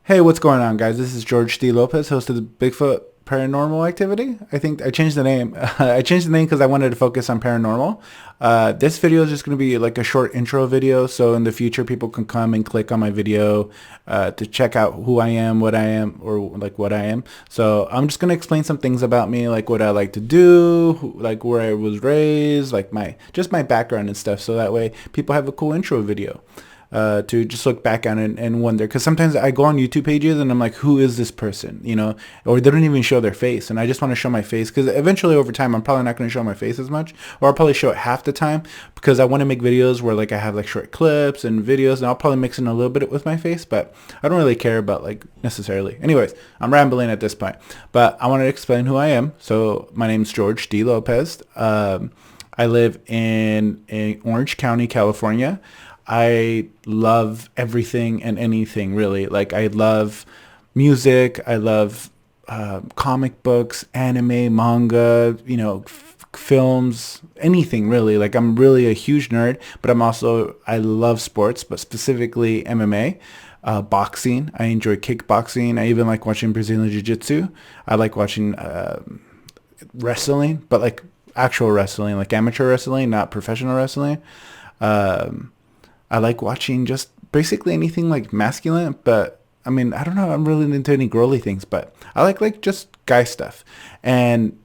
Hey, what's going on, guys? This is George D. Lopez, host of the Bigfoot Paranormal Activity. I think I changed the name. I changed the name because I wanted to focus on paranormal. This video is just going to be like a short intro video, so in the future people can come and click on my video to check out who I am, what I am, or like what I am. So I'm just going to explain some things about me, like what I like to do, like where I was raised, like my background and stuff, so that way people have a cool intro video to just look back on it and wonder, because sometimes I go on YouTube pages and I'm like, who is this person, or they don't even show their face, and I just want to show my face because eventually over time I'm probably not going to show my face as much, or I'll probably show it half the time because I want to make videos where like I have like short clips and videos, and I'll probably mix in a little bit with my face, but I don't really care about like necessarily. Anyways, I'm rambling at this point, but I want to explain who I am. So my name's George D. Lopez. I live in Orange County, California. I love everything and anything, really. Like, I love music. I love comic books, anime, manga, films, anything really. Like, I'm really a huge nerd, but I love sports, but specifically MMA, boxing. I enjoy kickboxing. I even like watching Brazilian Jiu-Jitsu. I like watching wrestling, but like actual wrestling, like amateur wrestling, not professional wrestling. I like watching just basically anything like masculine, but I mean, I don't know, I'm really into any girly things, but I like just guy stuff. And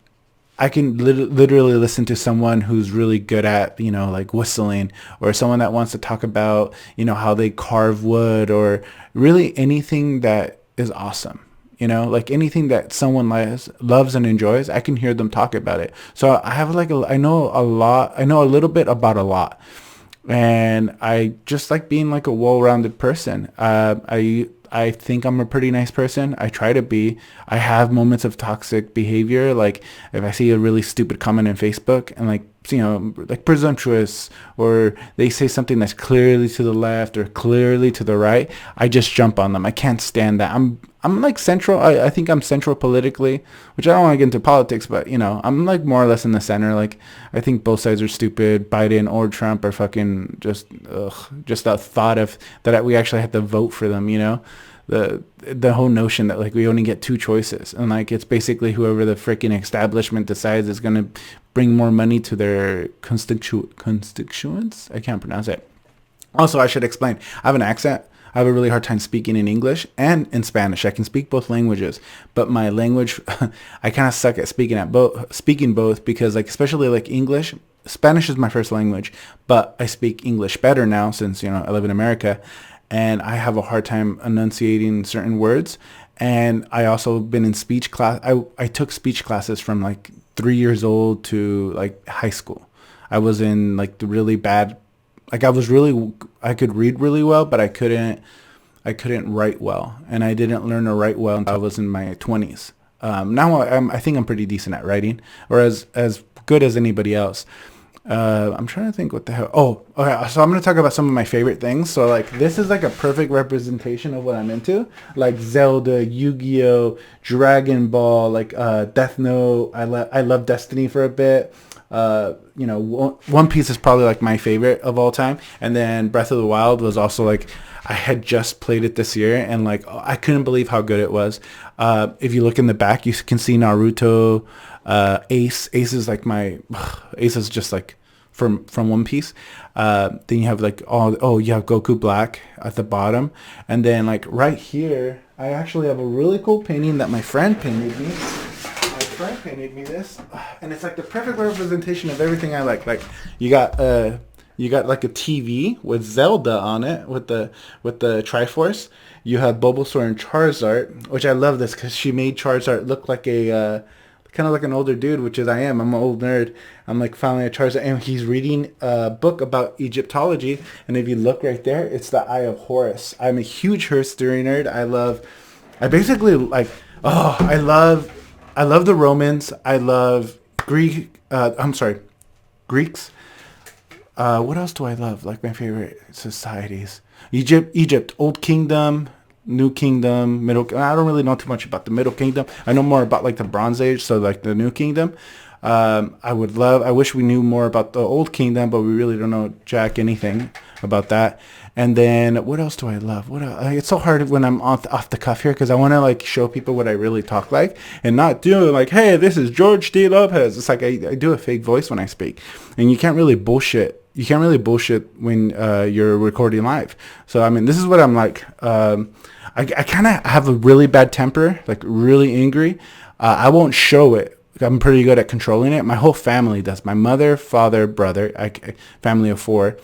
I can literally listen to someone who's really good at, like whistling, or someone that wants to talk about, how they carve wood, or really anything that is awesome. Like anything that someone loves and enjoys, I can hear them talk about it. So I have I know a little bit about a lot. And I just like being like a well-rounded person. I think I'm a pretty nice person. I try to be. I have moments of toxic behavior, like if I see a really stupid comment on Facebook and like presumptuous, or they say something that's clearly to the left or clearly to the right, I just jump on them. I can't stand that. I'm like central. I think I'm central politically, which I don't want to get into politics, but I'm like more or less in the center. Like, I think both sides are stupid. Biden or Trump are fucking just the thought of that we actually have to vote for them. The whole notion that like we only get two choices, and like it's basically whoever the freaking establishment decides is going to bring more money to their constituents. I can't pronounce it. Also, I should explain, I have an accent. I have a really hard time speaking in English and in Spanish. I can speak both languages, but my language, I kind of suck at speaking both because, like, especially like English, Spanish is my first language, but I speak English better now since, I live in America, and I have a hard time enunciating certain words. And I also been in speech class. I took speech classes from like 3 years old to like high school. I was in like the really bad, like I could read really well, but I couldn't write well. And I didn't learn to write well until I was in my 20s. Now I think I'm pretty decent at writing, or as good as anybody else. I'm trying to think what the hell. Oh, okay. So I'm going to talk about some of my favorite things. So like this is like a perfect representation of what I'm into. Like Zelda, Yu-Gi-Oh, Dragon Ball, like Death Note. I love Destiny for a bit. One Piece is probably like my favorite of all time. And then Breath of the Wild was also like, I had just played it this year, and like I couldn't believe how good it was. If you look in the back, you can see Naruto, Ace. Ace is just like from One Piece. Then you have like you have Goku Black at the bottom, and then like right here, I actually have a really cool painting that my friend painted me. This, and it's like the perfect representation of everything I like. Like you got like a TV with Zelda on it with the Triforce. You have Bulbasaur and Charizard, which I love this because she made Charizard look like a kind of like an older dude, which is I am. I'm an old nerd. I'm like finally a Charizard, and he's reading a book about Egyptology. And if you look right there, it's the Eye of Horus. I'm a huge history nerd. I love the Romans. I love Greeks. What else do I love? Like my favorite societies. Egypt, Old Kingdom, New Kingdom, Middle. I don't really know too much about the Middle Kingdom. I know more about like the Bronze Age, so like the New Kingdom. I wish we knew more about the Old Kingdom, but we really don't know jack anything about that. And then what else do I love? What else? It's so hard when I'm off the cuff here because I want to like show people what I really talk like and not do like, hey, this is George D. Lopez. It's like I do a fake voice when I speak, and you can't really bullshit. You can't really bullshit when you're recording live. So I mean, this is what I'm like. I kind of have a really bad temper, like really angry. I won't show it. I'm pretty good at controlling it. My whole family does. My mother, father, brother, family of 4.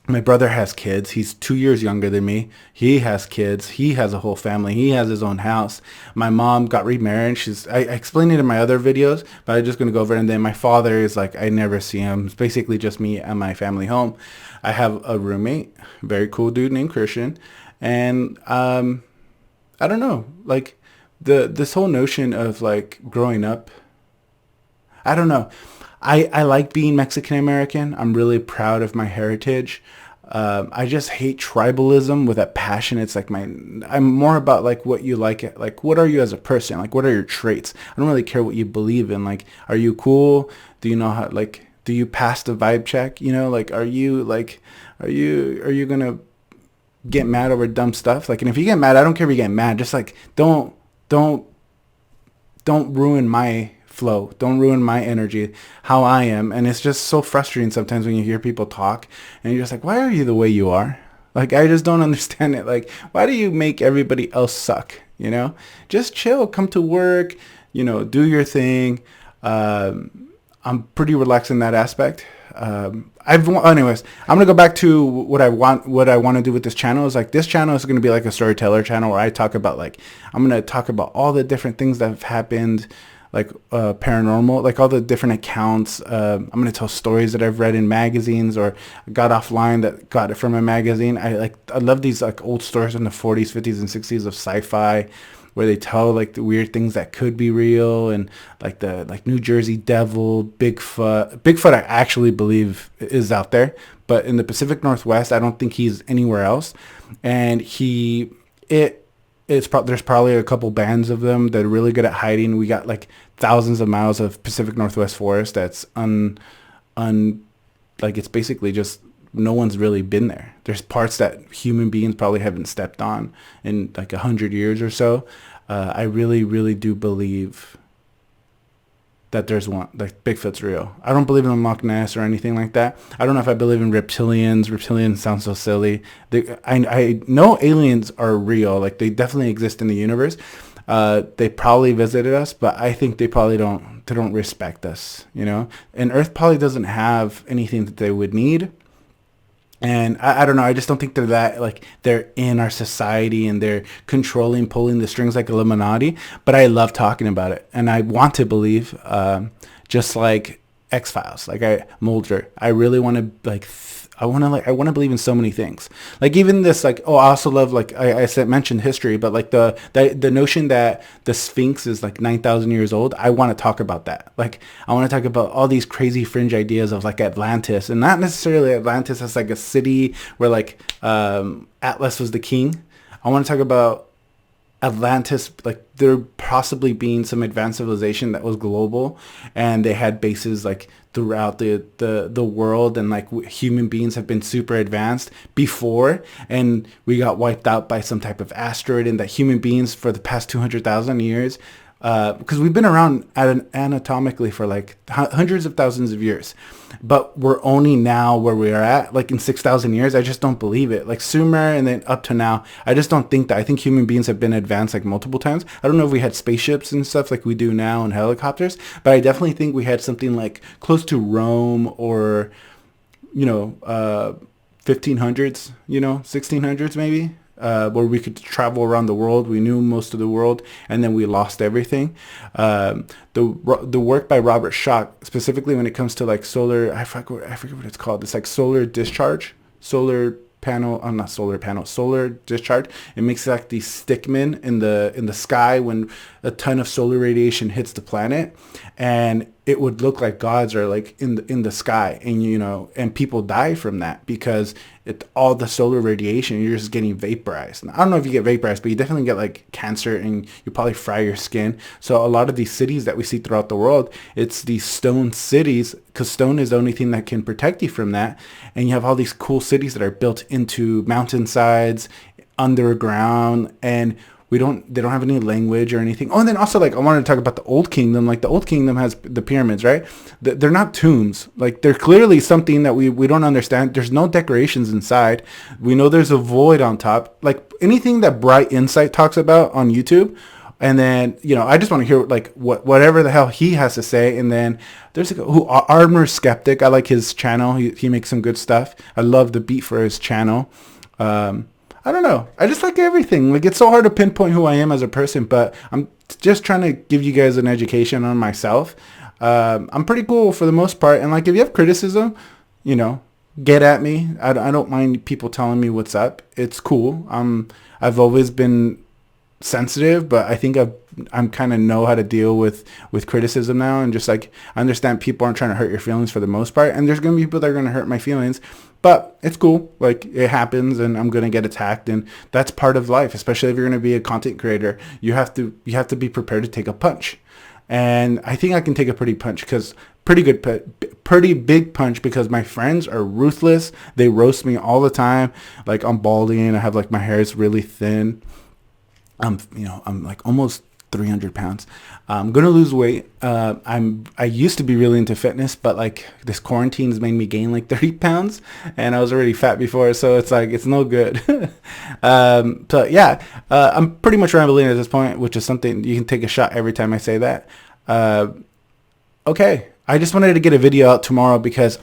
My brother has kids. He's 2 years younger than me. He has kids. He has a whole family. He has his own house. My mom got remarried. I explained it in my other videos, but I'm just going to go over it. And then my father is like, I never see him. It's basically just me and my family home. I have a roommate, very cool dude named Christian. And I don't know, like this whole notion of like growing up, I don't know. I like being Mexican American. I'm really proud of my heritage. I just hate tribalism with a passion. It's like I'm more about like what you like what are you as a person? Like what are your traits? I don't really care what you believe in. Like, are you cool? Do you know how, like, do you pass the vibe check? You know, like, are you going to get mad over dumb stuff? Like, and if you get mad, I don't care if you get mad. Just like, don't ruin my flow. Don't ruin my energy, how I am. And it's just so frustrating sometimes when you hear people talk and you're just like, why are you the way you are? Like, I just don't understand it. Like, why do you make everybody else suck? You know, just chill, come to work, you know, do your thing. I'm pretty relaxed in that aspect. Anyways, I'm gonna go back to what I want to do with this channel. Is like, this channel is gonna be like a storyteller channel where I talk about, like, I'm gonna talk about all the different things that have happened, like paranormal, like all the different accounts. I'm gonna tell stories that I've read in magazines or got offline that got it from a magazine. I love these like old stories from the 40s, 50s, and 60s of sci-fi, where they tell like the weird things that could be real, and like the New Jersey Devil, Bigfoot I actually believe is out there, but in the Pacific Northwest I don't think he's anywhere else. And there's probably a couple bands of them that are really good at hiding. We got like thousands of miles of Pacific Northwest forest that's like, it's basically just, no one's really been there. There's parts that human beings probably haven't stepped on in like 100 years or so. I really, really do believe that there's one, like, Bigfoot's real. I don't believe in the Loch Ness or anything like that. I don't know if I believe in reptilians. Reptilians sound so silly. I know aliens are real. Like, they definitely exist in the universe. They probably visited us, but I think they don't respect us, you know? And Earth probably doesn't have anything that they would need. And I don't know. I just don't think they're that, like, they're in our society and they're controlling, pulling the strings like Illuminati. But I love talking about it, and I want to believe, just like X-Files, like Mulder. I really want to I want to believe in so many things. Like, even this, like, I also love, like, I said, mentioned history, but like the notion that the Sphinx is like 9,000 years old. I want to talk about that. Like, I want to talk about all these crazy fringe ideas of like Atlantis, and not necessarily Atlantis as like a city where like Atlas was the king. I want to talk about Atlantis, like there possibly being some advanced civilization that was global, and they had bases like throughout the world, and like human beings have been super advanced before, and we got wiped out by some type of asteroid, and that human beings for the past 200,000 years, because we've been around anatomically for like hundreds of thousands of years, but we're only now where we are at, like in 6,000 years. I just don't believe it. Like Sumer and then up to now, I just don't think that. I think human beings have been advanced like multiple times. I don't know if we had spaceships and stuff like we do now and helicopters, but I definitely think we had something like close to Rome, or, 1500s, 1600s maybe. Where we could travel around the world. We knew most of the world, and then we lost everything. The work by Robert Schoch, specifically when it comes to like solar, I forget what it's called. It's like solar discharge, solar discharge. It makes like these stickmen in the sky when a ton of solar radiation hits the planet, and it would look like gods are like in the sky, and and people die from that because all the solar radiation, you're just getting vaporized. And I don't know if you get vaporized, but you definitely get like cancer, and you probably fry your skin. So a lot of these cities that we see throughout the world, it's these stone cities, because stone is the only thing that can protect you from that. And you have all these cool cities that are built into mountainsides, underground, and they don't have any language or anything. Oh, and then also, like, I wanted to talk about the Old Kingdom. Like, the Old Kingdom has the pyramids, right? They're not tombs. Like, they're clearly something that we don't understand. There's no decorations inside. We know there's a void on top. Like, anything that Bright Insight talks about on YouTube. And then, I just want to hear, like, whatever the hell he has to say. And then there's Armor Skeptic. I like his channel. He makes some good stuff. I love the beat for his channel. I don't know. I just like everything. Like, it's so hard to pinpoint who I am as a person, but I'm just trying to give you guys an education on myself. I'm pretty cool for the most part. And, like, if you have criticism, get at me. I don't mind people telling me what's up. It's cool. I've always been sensitive, but I think I'm kind of know how to deal with criticism now, and just, like, I understand people aren't trying to hurt your feelings for the most part, and there's going to be people that are going to hurt my feelings, but it's cool. Like, it happens, and I'm going to get attacked, and that's part of life, especially if you're going to be a content creator. You have to be prepared to take a punch. And I think I can take a pretty big punch, because my friends are ruthless. They roast me all the time. Like, I'm balding, and I have, like, my hair is really thin. I'm like almost 300 pounds. I'm going to lose weight. I used to be really into fitness, but, like, this quarantine's made me gain like 30 pounds, and I was already fat before. So it's like, it's no good. So yeah, I'm pretty much rambling at this point, which is something you can take a shot every time I say that. Okay. I just wanted to get a video out tomorrow because,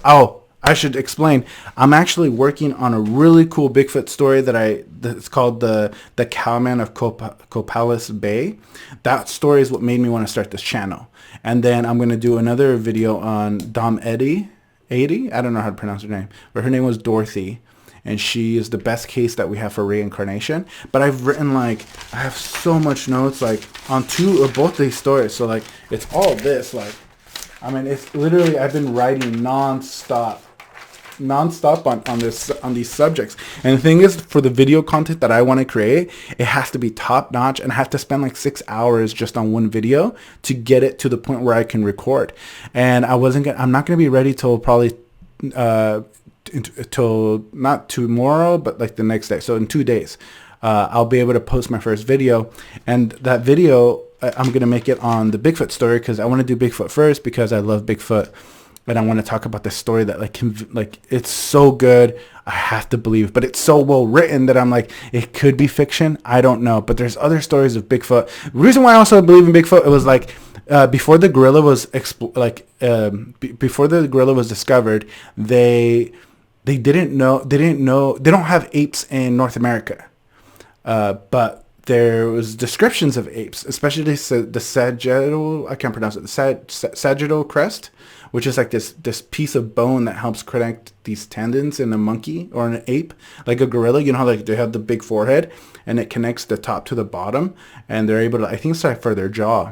I should explain. I'm actually working on a really cool Bigfoot story that's called the Cowman of Copalis Bay. That story is what made me want to start this channel. And then I'm going to do another video on Dom Eddy. I don't know how to pronounce her name, but her name was Dorothy. And she is the best case that we have for reincarnation. But I've written, like, I have so much notes, like, on both these stories. So, like, it's all this, like, I mean, it's literally, I've been writing nonstop on these subjects. And the thing is, for the video content that I want to create, it has to be top notch, and I have to spend like 6 hours just on one video to get it to the point where I can record. And I'm not going to be ready till probably till not tomorrow, but like the next day. So in 2 days, I'll be able to post my first video. And that video, I'm going to make it on the Bigfoot story, because I want to do Bigfoot first, because I love Bigfoot. And I want to talk about this story that, like, it's so good. I have to believe, but it's so well written that I'm like, it could be fiction. I don't know. But there's other stories of Bigfoot. The reason why I also believe in Bigfoot, it was like, before the gorilla was before the gorilla was discovered, they didn't know, they don't have apes in North America. But there was descriptions of apes, especially the sagittal, I can't pronounce it, the sagittal crest, which is like this piece of bone that helps connect these tendons in a monkey or an ape, like a gorilla. You know how, like, they have the big forehead, and it connects the top to the bottom, and they're able to, I think it's like for their jaw.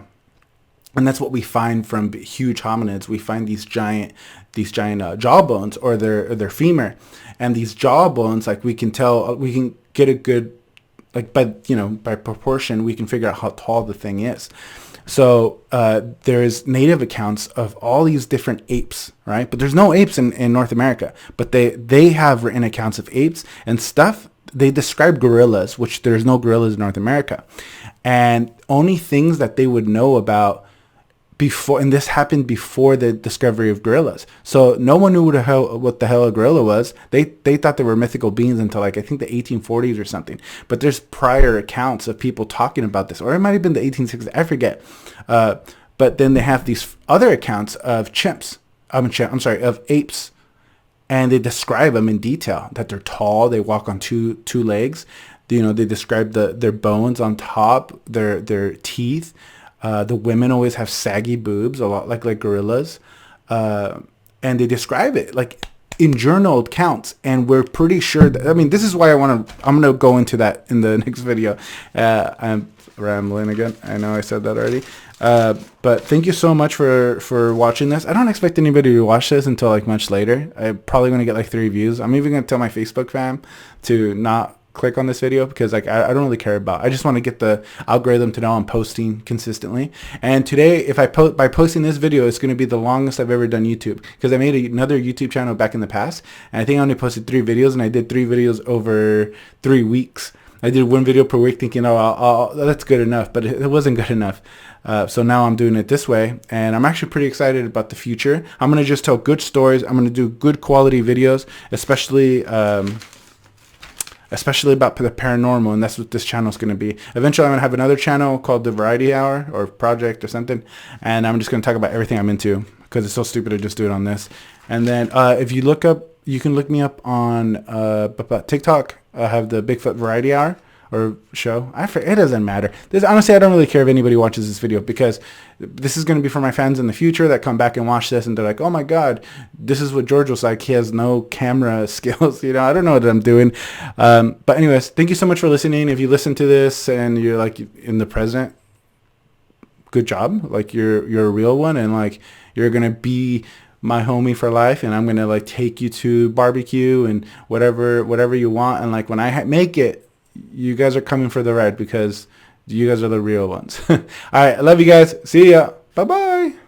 And that's what we find from huge hominids. We find these giant jaw bones, or their femur, and these jaw bones, like, we can get a good, like, by proportion, we can figure out how tall the thing is. So there's native accounts of all these different apes, right? But there's no apes in North America. But they have written accounts of apes and stuff. They describe gorillas, which there's no gorillas in North America. And only things that they would know about before, and this happened before the discovery of gorillas. So no one knew what the hell a gorilla was. They thought they were mythical beings until, like, I think the 1840s or something. But there's prior accounts of people talking about this, or it might have been the 1860s. I forget. But then they have these other accounts of of apes, and they describe them in detail. That they're tall, they walk on two legs. They describe their bones on top, their teeth. The women always have saggy boobs, a lot like gorillas. And they describe it. Like, in journal counts, and we're pretty sure that, I mean, this is why I'm going to go into that in the next video. I'm rambling again. I know I said that already. But thank you so much for watching this. I don't expect anybody to watch this until like much later. I'm probably going to get like 3 views. I'm even going to tell my Facebook fam to not click on this video, because like I don't really care about, I just want to get the algorithm to know I'm posting consistently. And today, if I by posting this video, it's going to be the longest I've ever done YouTube, because I made another YouTube channel back in the past, and I think I only posted 3 videos, and I did 3 videos over 3 weeks. I did 1 video per week thinking, oh, that's good enough, but it wasn't good enough. So now I'm doing it this way, and I'm actually pretty excited about the future. I'm going to just tell good stories. I'm going to do good quality videos, especially about the paranormal, and that's what this channel is going to be. Eventually, I'm going to have another channel called The Variety Hour or Project or something, and I'm just going to talk about everything I'm into, because it's so stupid to just do it on this. And then if you look up, you can look me up on TikTok. I have the Bigfoot Variety Hour or show. It doesn't matter. Honestly, I don't really care if anybody watches this video, because this is going to be for my fans in the future that come back and watch this, and they're like, oh my god, this is what George was like. He has no camera skills. You know, I don't know what I'm doing. But anyways, thank you so much for listening. If you listen to this and you're like in the present, good job. Like you're a real one, and like you're going to be my homie for life, and I'm going to like take you to barbecue and whatever you want. And like when I make it, you guys are coming for the ride, because you guys are the real ones. All right, I love you guys. See ya. Bye bye.